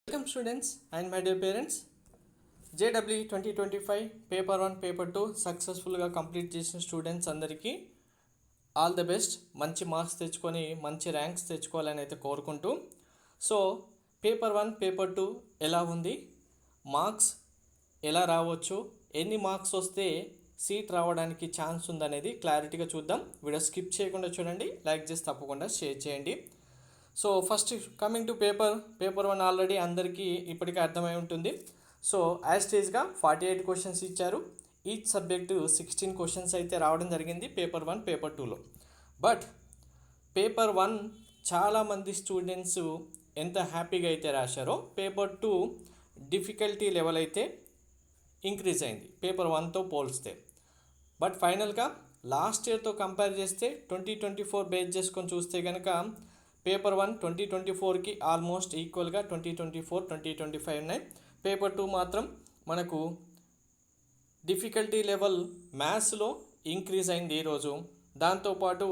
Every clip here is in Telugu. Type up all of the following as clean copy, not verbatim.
Welcome students and my dear parents. JW 2025 paper 1 paper 2 సక్సెస్ఫుల్గా కంప్లీట్ చేసిన స్టూడెంట్స్ అందరికీ ఆల్ ద బెస్ట్. మంచి మార్క్స్ తెచ్చుకొని మంచి ర్యాంక్స్ తెచ్చుకోవాలని అయితే కోరుకుంటూ, సో పేపర్ 1 పేపర్ 2 ఎలా ఉంది, మార్క్స్ ఎలా రావచ్చు, ఎన్ని మార్క్స్ వస్తే సీట్ రావడానికి ఛాన్స్ ఉందనేది క్లారిటీగా చూద్దాం. వీడియో స్కిప్ చేయకుండా చూడండి, లైక్ చేసి తప్పకుండా షేర్ చేయండి. So first coming to paper 1 already అందరికీ ఇప్పటికే అర్థమై ఉంటుంది. సో యాస్టేజ్గా 48 క్వశ్చన్స్ ఇచ్చారు. ఈచ్ సబ్జెక్టు 16 క్వశ్చన్స్ అయితే రావడం జరిగింది పేపర్ 1 పేపర్ 2లో. బట్ పేపర్ 1 చాలామంది స్టూడెంట్స్ ఎంత హ్యాపీగా అయితే రాశారో పేపర్ 2 డిఫికల్టీ లెవెల్ అయితే ఇంక్రీజ్ అయింది పేపర్ 1తో పోల్స్తే. బట్ ఫైనల్గా లాస్ట్ ఇయర్తో కంపేర్ చేస్తే 2024 బేస్ చేసుకొని చూస్తే కనుక పేపర్ 1 2024కి ఆల్మోస్ట్ ఈక్వల్గా 2024 2025 ఉన్నాయి. పేపర్ 2 మాత్రం మనకు డిఫికల్టీ లెవెల్ మ్యాథ్స్లో ఇంక్రీజ్ అయింది ఈరోజు. దాంతోపాటు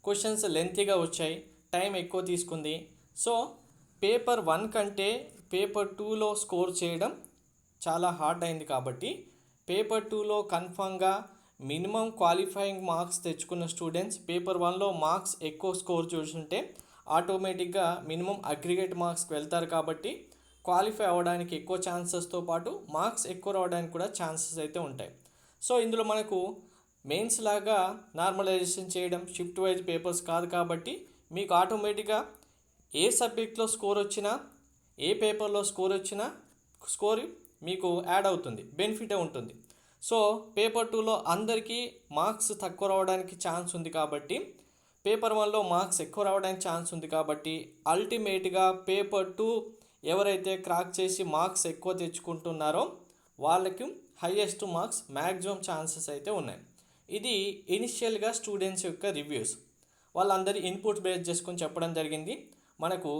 క్వశ్చన్స్ లెంతీగా వచ్చాయి, టైం ఎక్కువ తీసుకుంది. సో పేపర్ 1 కంటే పేపర్ 2లో స్కోర్ చేయడం చాలా హార్డ్ అయింది. కాబట్టి పేపర్ 2లో కన్ఫామ్గా మినిమం క్వాలిఫైయింగ్ మార్క్స్ తెచ్చుకున్న స్టూడెంట్స్ పేపర్ 1లో మార్క్స్ ఎక్కువ స్కోర్ చూసుంటే ఆటోమేటిక్గా మినిమం అగ్రిగేట్ మార్క్స్కి వెళ్తారు. కాబట్టి క్వాలిఫై అవ్వడానికి ఎక్కువ ఛాన్సెస్తో పాటు మార్క్స్ ఎక్కువ రావడానికి కూడా ఛాన్సెస్ అయితే ఉంటాయి. సో ఇందులో మనకు మెయిన్స్ లాగా నార్మలైజేషన్ చేయడం షిఫ్ట్ వైజ్ పేపర్స్ కాదు. కాబట్టి మీకు ఆటోమేటిక్గా ఏ సబ్జెక్ట్లో స్కోర్ వచ్చినా, ఏ పేపర్లో స్కోర్ వచ్చినా స్కోర్ మీకు యాడ్ అవుతుంది, బెనిఫిటే ఉంటుంది. సో పేపర్ 2లో అందరికీ మార్క్స్ తక్కువ రావడానికి ఛాన్స్ ఉంది. కాబట్టి పేపర్ 1లో మార్క్స్ ఎక్కువ రావడానికి ఛాన్స్ ఉంది. కాబట్టి అల్టిమేట్గా పేపర్ 2 ఎవరైతే క్రాక్ చేసి మార్క్స్ ఎక్కువ తెచ్చుకుంటున్నారో వాళ్ళకి హైయెస్ట్ మార్క్స్ మ్యాక్సిమం ఛాన్సెస్ అయితే ఉన్నాయి. ఇది ఇనిషియల్గా స్టూడెంట్స్ యొక్క రివ్యూస్, వాళ్ళందరి ఇన్పుట్స్ బేస్ చేసుకొని చెప్పడం జరిగింది. మనకు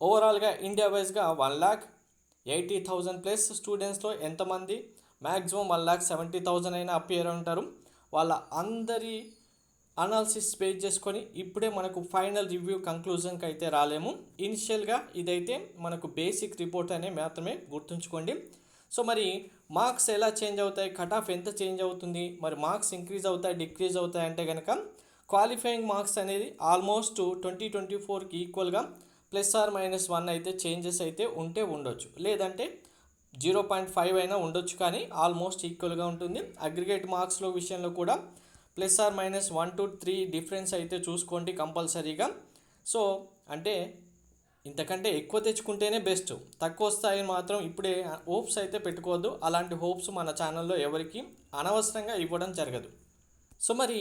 ఓవరాల్గా ఇండియా వైజ్గా 1,80,000 ప్లస్ స్టూడెంట్స్లో ఎంతమంది మ్యాక్సిమం 1,70,000 అయినా అపియర్ ఉంటారు. వాళ్ళ అందరి అనాలిసిస్ బేస్ చేసుకొని ఇప్పుడే మనకు ఫైనల్ రివ్యూ కంక్లూజన్కి అయితే రాలేము. ఇనిషియల్గా ఇదైతే మనకు బేసిక్ రిపోర్ట్ అనే మాత్రమే గుర్తుంచుకోండి. సో మరి మార్క్స్ ఎలా చేంజ్ అవుతాయి, కట్ ఆఫ్ ఎంత చేంజ్ అవుతుంది, మరి మార్క్స్ ఇంక్రీజ్ అవుతాయి డిక్రీజ్ అవుతాయి అంటే కనుక క్వాలిఫైయింగ్ మార్క్స్ అనేది ఆల్మోస్ట్ 2024కి ఈక్వల్గా +or-1 అయితే చేంజెస్ అయితే ఉంటే ఉండొచ్చు, లేదంటే 0.5 అయినా ఉండొచ్చు, కానీ ఆల్మోస్ట్ ఈక్వల్గా ఉంటుంది. అగ్రిగేట్ మార్క్స్లో విషయంలో కూడా +or-1 to 3 డిఫరెన్స్ అయితే చూసుకోండి కంపల్సరీగా. సో అంటే ఇంతకంటే ఎక్కువ తెచ్చుకుంటేనే బెస్ట్, తక్కువ వస్తాయని మాత్రం ఇప్పుడే హోప్స్ అయితే పెట్టుకోవద్దు. అలాంటి హోప్స్ మన ఛానల్లో ఎవరికి అనవసరంగా ఇవ్వడం జరగదు. సో మరి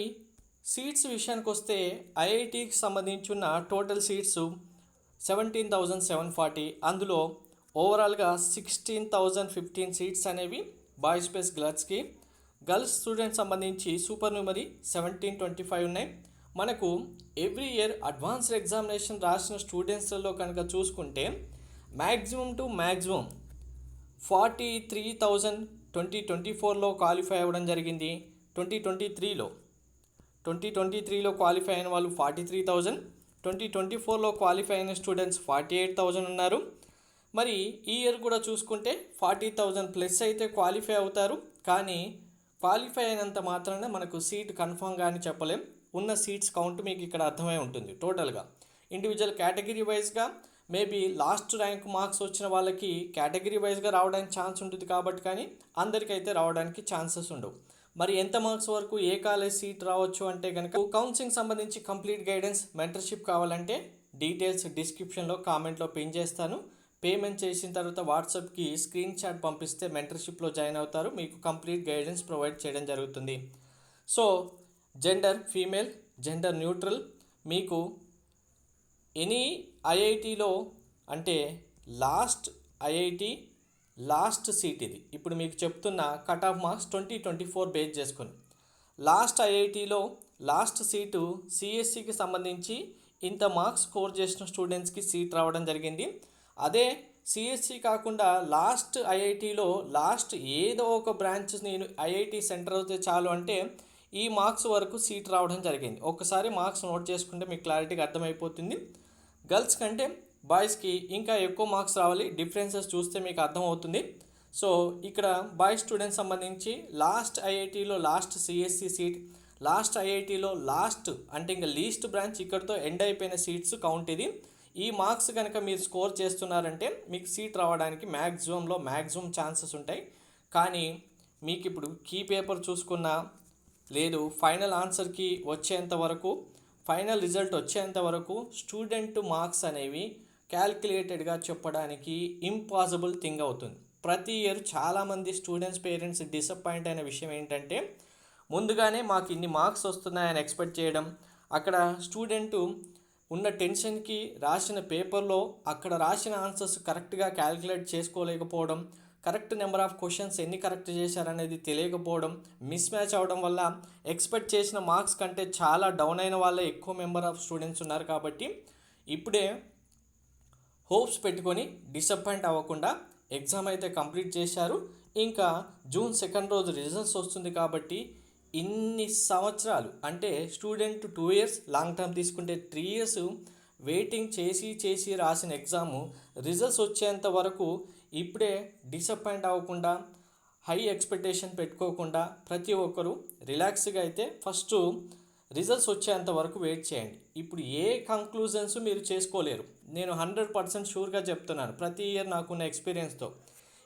సీట్స్ విషయానికి వస్తే ఐఐటికి సంబంధించిన టోటల్ సీట్స్ 17,740. అందులో ఓవరాల్గా 16,015 సీట్స్ అనేవి బాయ్స్ ప్లస్ గర్ల్స్కి. గర్ల్స్ స్టూడెంట్స్ సంబంధించి సూపర్ న్యూమరీ 1725 ఉన్నాయి. మనకు ఎవ్రీ ఇయర్ అడ్వాన్స్డ్ ఎగ్జామినేషన్ రాసిన స్టూడెంట్స్లో కనుక చూసుకుంటే మ్యాక్సిమం టు మ్యాక్సిమం 43,000 2024లో క్వాలిఫై అవ్వడం జరిగింది. 2023లో క్వాలిఫై అయిన వాళ్ళు 43,000, 2024లో క్వాలిఫై అయిన స్టూడెంట్స్ 48,000 ఉన్నారు. మరి ఈ ఇయర్ కూడా చూసుకుంటే 40,000 ప్లస్ అయితే క్వాలిఫై అవుతారు. కానీ క్వాలిఫై అయినంత మాత్రాన మనకు సీట్ కన్ఫామ్గా అని చెప్పలేం. ఉన్న సీట్స్ కౌంట్ మీకు ఇక్కడ అర్థమై ఉంటుంది. టోటల్గా ఇండివిజువల్ కేటగిరీ వైజ్గా మేబీ లాస్ట్ ర్యాంక్ మార్క్స్ వచ్చిన వాళ్ళకి కేటగిరీ వైజ్గా రావడానికి ఛాన్స్ ఉంటుంది. కాబట్టి కానీ అందరికైతే రావడానికి ఛాన్సెస్ ఉండవు. మరి ఎంత మార్క్స్ వరకు ఏ కాలేజ్ సీట్ రావచ్చు అంటే కనుక కౌన్సిలింగ్ సంబంధించి కంప్లీట్ గైడెన్స్ మెంటర్షిప్ కావాలంటే డీటెయిల్స్ డిస్క్రిప్షన్లో కామెంట్లో పిన్ చేస్తాను. పేమెంట్ చేసిన తర్వాత వాట్సాప్కి స్క్రీన్ షాట్ పంపిస్తే మెంటర్షిప్లో జాయిన్ అవుతారు. మీకు కంప్లీట్ గైడెన్స్ ప్రొవైడ్ చేయడం జరుగుతుంది. So gender female, gender neutral, మీకు ఎనీ ఐఐటిలో అంటే ఐఐటి లాస్ట్ సీట్ ఇది. ఇప్పుడు మీకు చెప్తున్న కట్ ఆఫ్ మార్క్స్ 2024 బేస్ చేసుకొని లాస్ట్ ఐఐటిలో లాస్ట్ సీటు సిఎస్సికి సంబంధించి ఇంత మార్క్స్ స్కోర్ చేసిన స్టూడెంట్స్కి సీట్ రావడం జరిగింది. అదే సిఎస్సి కాకుండా లాస్ట్ ఐఐటిలో లాస్ట్ ఏదో ఒక బ్రాంచ్ నేను ఐఐటి సెంటర్ అయితే చాలు అంటే ఈ మార్క్స్ వరకు సీట్ రావడం జరిగింది. ఒక్కసారి మార్క్స్ నోట్ చేసుకుంటే మీకు క్లారిటీగా అర్థమైపోతుంది. గర్ల్స్ కంటే బాయ్స్కి ఇంకా ఎక్కువ మార్క్స్ రావాలి. డిఫరెన్సెస్ చూస్తే మీకు అర్థమవుతుంది. సో ఇక్కడ బాయ్స్ స్టూడెంట్స్ సంబంధించి లాస్ట్ ఐఐటీలో లాస్ట్ సిఎస్సి సీట్, లాస్ట్ ఐఐటీలో లాస్ట్ అంటే ఇంకా లీస్ట్ బ్రాంచ్ ఇక్కడితో ఎండ్ అయిపోయిన సీట్స్ కౌంట్ ఇది. ఈ మార్క్స్ కనుక మీరు స్కోర్ చేస్తున్నారంటే మీకు సీట్ రావడానికి మ్యాక్సిమం ఛాన్సెస్ ఉంటాయి. కానీ మీకు ఇప్పుడు కీ పేపర్ చూసుకున్నా లేదు, ఫైనల్ ఆన్సర్కి వచ్చేంత వరకు, ఫైనల్ రిజల్ట్ వచ్చేంత వరకు స్టూడెంట్ మార్క్స్ అనేవి క్యాల్కులేటెడ్గా చెప్పడానికి ఇంపాసిబుల్ థింగ్ అవుతుంది. ప్రతి ఇయర్ చాలామంది స్టూడెంట్స్ పేరెంట్స్ డిసప్పాయింట్ అయిన విషయం ఏంటంటే ముందుగానే మాకు ఇన్ని మార్క్స్ వస్తున్నాయని ఎక్స్పెక్ట్ చేయడం, అక్కడ స్టూడెంటు ఉన్న టెన్షన్కి రాసిన పేపర్లో అక్కడ రాసిన ఆన్సర్స్ కరెక్ట్గా క్యాల్కులేట్ చేసుకోలేకపోవడం, కరెక్ట్ నెంబర్ ఆఫ్ క్వశ్చన్స్ ఎన్ని కరెక్ట్ చేశారనేది తెలియకపోవడం, మిస్ మ్యాచ్ అవడం వల్ల ఎక్స్పెక్ట్ చేసిన మార్క్స్ కంటే చాలా డౌన్ అయిన వాళ్ళే ఎక్కువ మెంబర్ ఆఫ్ స్టూడెంట్స్ ఉన్నారు. కాబట్టి ఇప్పుడే హోప్స్ పెట్టుకొని డిసప్పాయింట్ అవ్వకుండా ఎగ్జామ్ అయితే కంప్లీట్ చేశారు. ఇంకా జూన్ 2 రోజు రిజల్ట్స్ వస్తుంది. కాబట్టి ఇన్ని సంవత్సరాలు అంటే స్టూడెంట్ 2 ఇయర్స్, లాంగ్ టర్మ్ తీసుకుంటే 3 ఇయర్స్ వెయిటింగ్ చేసి రాసిన ఎగ్జాము రిజల్ట్స్ వచ్చేంత వరకు ఇప్పుడే డిసప్పాయింట్ అవ్వకుండా, హై ఎక్స్పెక్టేషన్ పెట్టుకోకుండా ప్రతి ఒక్కరూ రిలాక్స్గా అయితే ఫస్ట్ రిజల్ట్స్ వచ్చేంత వరకు వెయిట్ చేయండి. ఇప్పుడు ఏ కంక్లూజన్స్ మీరు చేసుకోలేరు, నేను 100% షూర్గా చెప్తున్నాను ప్రతి ఇయర్ నాకున్న ఎక్స్పీరియన్స్తో.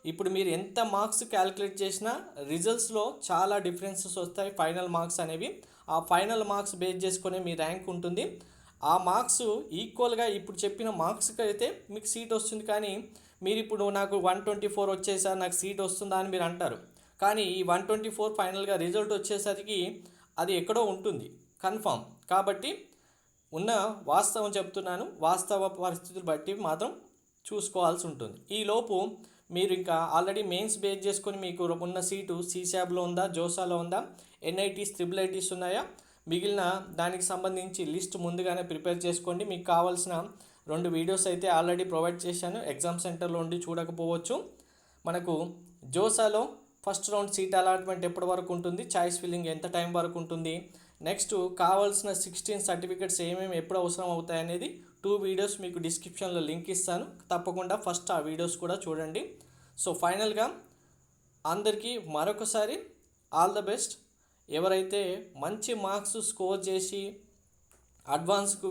ఇప్పుడు మీరు ఎంత మార్క్స్ క్యాలిక్యులేట్ చేసినా రిజల్ట్స్లో చాలా డిఫరెన్సెస్ వస్తాయి. ఫైనల్ మార్క్స్ అనేవి ఆ ఫైనల్ మార్క్స్ బేస్ చేసుకునే మీ ర్యాంక్ ఉంటుంది. ఆ మార్క్స్ ఈక్వల్గా ఇప్పుడు చెప్పిన మార్క్స్కి అయితే మీకు సీట్ వస్తుంది. కానీ మీరు ఇప్పుడు నాకు 124 వచ్చేసా నాకు సీట్ వస్తుందా అని మీరు అంటారు. కానీ ఈ 124 ఫైనల్గా రిజల్ట్ వచ్చేసరికి అది ఎక్కడో ఉంటుంది కన్ఫామ్. కాబట్టి ఉన్న వాస్తవం చెప్తున్నాను, వాస్తవ పరిస్థితులు బట్టి మాత్రం చూసుకోవాల్సి ఉంటుంది. ఈలోపు మీరు ఇంకా ఆల్రెడీ మెయిన్స్ బేస్ చేసుకొని మీకు ఉన్న సీటు సీశాబ్లో ఉందా, జోసాలో ఉందా, ఎన్ఐటీస్, ట్రిపుల్ ఐటీస్ ఉన్నాయా, మిగిలిన దానికి సంబంధించి లిస్ట్ ముందుగానే ప్రిపేర్ చేసుకోండి. మీకు కావాల్సిన 2 వీడియోస్ అయితే ఆల్రెడీ ప్రొవైడ్ చేశాను. ఎగ్జామ్ సెంటర్లో ఉండి చూడకపోవచ్చు. మనకు జోసాలో ఫస్ట్ రౌండ్ సీట్ అలాట్మెంట్ ఎప్పటి వరకు ఉంటుంది, చాయిస్ ఫిల్లింగ్ ఎంత టైం వరకు ఉంటుంది, నెక్స్ట్ కావాల్సిన 16 సర్టిఫికెట్స్ ఏమేమి ఎప్పుడు అవసరం అవుతాయి అనేది 2 వీడియోస్ మీకు డిస్క్రిప్షన్లో లింక్ ఇస్తాను. తప్పకుండా ఫస్ట్ ఆ వీడియోస్ కూడా చూడండి. సో ఫైనల్గా అందరికీ మరొకసారి ఆల్ ద బెస్ట్. ఎవరైతే మంచి మార్క్స్ స్కోర్ చేసి అడ్వాన్స్కు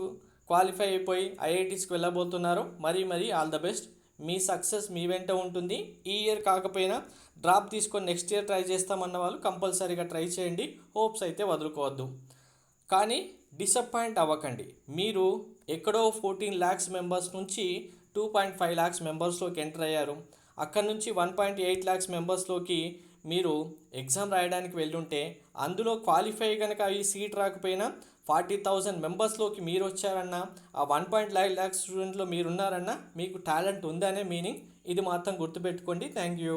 క్వాలిఫై అయిపోయి ఐఐటీస్కి వెళ్ళబోతున్నారో మరీ ఆల్ ద బెస్ట్. మీ సక్సెస్ మీ వెంట ఉంటుంది. ఈ ఇయర్ కాకపోయినా డ్రాప్ తీసుకొని నెక్స్ట్ ఇయర్ ట్రై చేస్తామన్న వాళ్ళు కంపల్సరీగా ట్రై చేయండి. హోప్స్ అయితే వదులుకోవద్దు. కానీ డిసప్పాయింట్ అవ్వకండి. మీరు ఎక్కడో 14 lakhs మెంబర్స్ నుంచి 2.5 lakhs మెంబర్స్లోకి ఎంటర్ అయ్యారు. అక్కడ నుంచి 1.8 lakhs మెంబర్స్లోకి మీరు ఎగ్జామ్ రాయడానికి వెళ్ళుంటే అందులో క్వాలిఫై కనుక ఈ సీట్ రాకపోయినా 40,000 మెంబర్స్లోకి మీరు వచ్చారన్నా, ఆ 1.5 lakhs స్టూడెంట్లో మీరున్నారన్నా మీకు టాలెంట్ ఉందనే మీనింగ్. ఇది మాత్రం గుర్తుపెట్టుకోండి. Thank you.